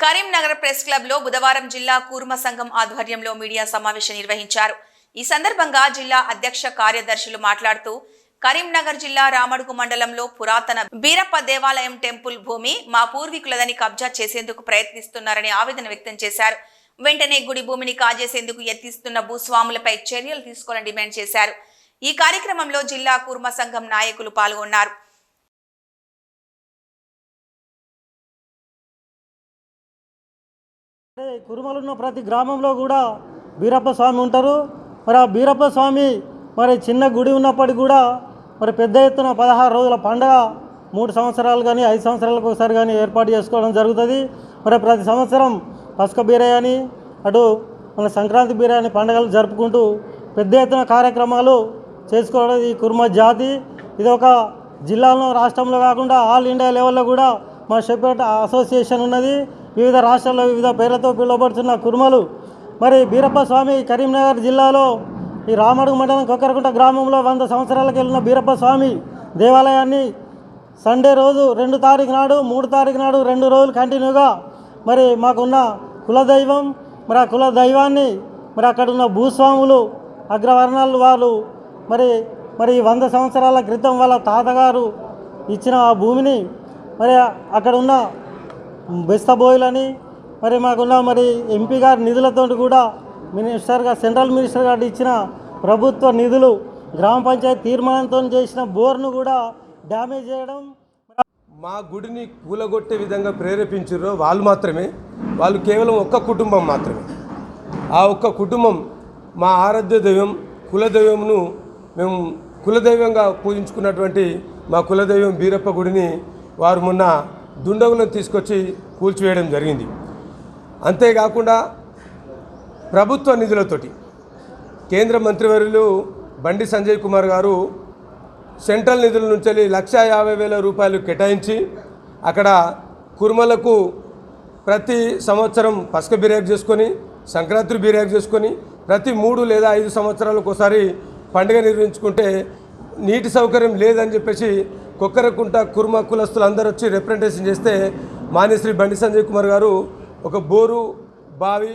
Karimnagar press club లో బుధవారం జిల్లా కూర్మ సంఘం ఆధ్వర్యంలో మీడియా సమావేశం నిర్వహించారు. ఈ సందర్భంగా జిల్లా అధ్యక్ష కార్యదర్శులు మాట్లాడుతూ కరీంనగర్ జిల్లా రామడుగు మండలంలో పురాతన బీరప్ప దేవాలయం టెంపుల్ భూమి మా పూర్వీకులదని కబ్జా చేసేందుకు ప్రయత్నిస్తున్నారని ఆవేదన వ్యక్తం చేశారు. వెంటనే గుడి భూమిని కాజేసేందుకు యత్నిస్తున్న భూస్వాములపై చర్యలు తీసుకోవాలని డిమాండ్ చేశారు. ఈ కార్యక్రమంలో జిల్లా కూర్మ సంఘం నాయకులు పాల్గొన్నారు. కురుమలున్న ప్రతి గ్రామంలో కూడా బీరప్ప స్వామి ఉంటారు. మరి ఆ బీరప్ప స్వామి మరి చిన్న గుడి ఉన్నప్పటికీ కూడా మరి పెద్ద ఎత్తున 16 రోజుల పండుగ 3 సంవత్సరాలు కానీ 5 సంవత్సరాలకు ఒకసారి కానీ ఏర్పాటు చేసుకోవడం జరుగుతుంది. మరి ప్రతి సంవత్సరం పసుక బీరయ్యని అటు మన సంక్రాంతి బీరయ్యని పండుగలు జరుపుకుంటూ పెద్ద ఎత్తున కార్యక్రమాలు చేసుకోవడం ఈ కుర్మ జాతి. ఇది ఒక జిల్లాలో రాష్ట్రంలో కాకుండా ఆల్ ఇండియా లెవెల్లో కూడా మా షెపర్డ్ అసోసియేషన్ ఉన్నది. వివిధ రాష్ట్రాల్లో వివిధ పేర్లతో పిలువబడుతున్న కుర్మలు మరి బీరప్ప స్వామి కరీంనగర్ జిల్లాలో ఈ రామడుగు మండలం కొక్కరకుంట గ్రామంలో 100 సంవత్సరాలకు వెళ్ళిన బీరప్ప స్వామి దేవాలయాన్ని సండే రోజు 2 తారీఖు నాడు 3 తారీఖు నాడు 2 రోజులు కంటిన్యూగా మరి మాకున్న కులదైవం మరి ఆ కులదైవాన్ని మరి అక్కడ ఉన్న భూస్వాములు అగ్రవర్ణాలు వాళ్ళు మరి 100 సంవత్సరాల క్రితం వాళ్ళ తాతగారు ఇచ్చిన ఆ భూమిని మరి అక్కడ ఉన్న బెస్తబోయిలని మరి మాకున్న మరి ఎంపీ గారి నిధులతో కూడా మినిస్టర్గా సెంట్రల్ మినిస్టర్ గారు ఇచ్చిన ప్రభుత్వ నిధులు గ్రామ పంచాయతీ తీర్మానంతో చేసిన బోర్ను కూడా డ్యామేజ్ చేయడం. మా గుడిని కూలగొట్టే విధంగా ప్రేరేపించారో వాళ్ళు మాత్రమే, వాళ్ళు కేవలం ఒక్క కుటుంబం మాత్రమే. ఆ ఒక్క కుటుంబం మా ఆరాధ్య దైవం కులదైవంను మేము కులదైవంగా పూజించుకున్నటువంటి మా కులదైవం బీరప్ప గుడిని వారు మొన్న దుండగులను తీసుకొచ్చి కూల్చివేయడం జరిగింది. అంతేకాకుండా ప్రభుత్వ నిధులతోటి కేంద్ర మంత్రివర్యులు బండి సంజయ్ కుమార్ గారు సెంట్రల్ నిధుల నుంచి 1,50,000 రూపాయలు కేటాయించి అక్కడ కుర్మలకు ప్రతి సంవత్సరం పసుక బిర్యానీ చేసుకొని సంక్రాంతి బిర్యానీ చేసుకొని ప్రతి 3 లేదా 5 సంవత్సరాలకు ఒకసారి పండుగ నిర్వహించుకుంటే నీటి సౌకర్యం లేదని చెప్పేసి కొక్కరకుంట కుర్మ కులస్తులు అందరూ వచ్చి రిప్రజెంటేషన్ చేస్తే మాన్యశ్రీ బండి సంజయ్ కుమార్ గారు ఒక బోరు బావి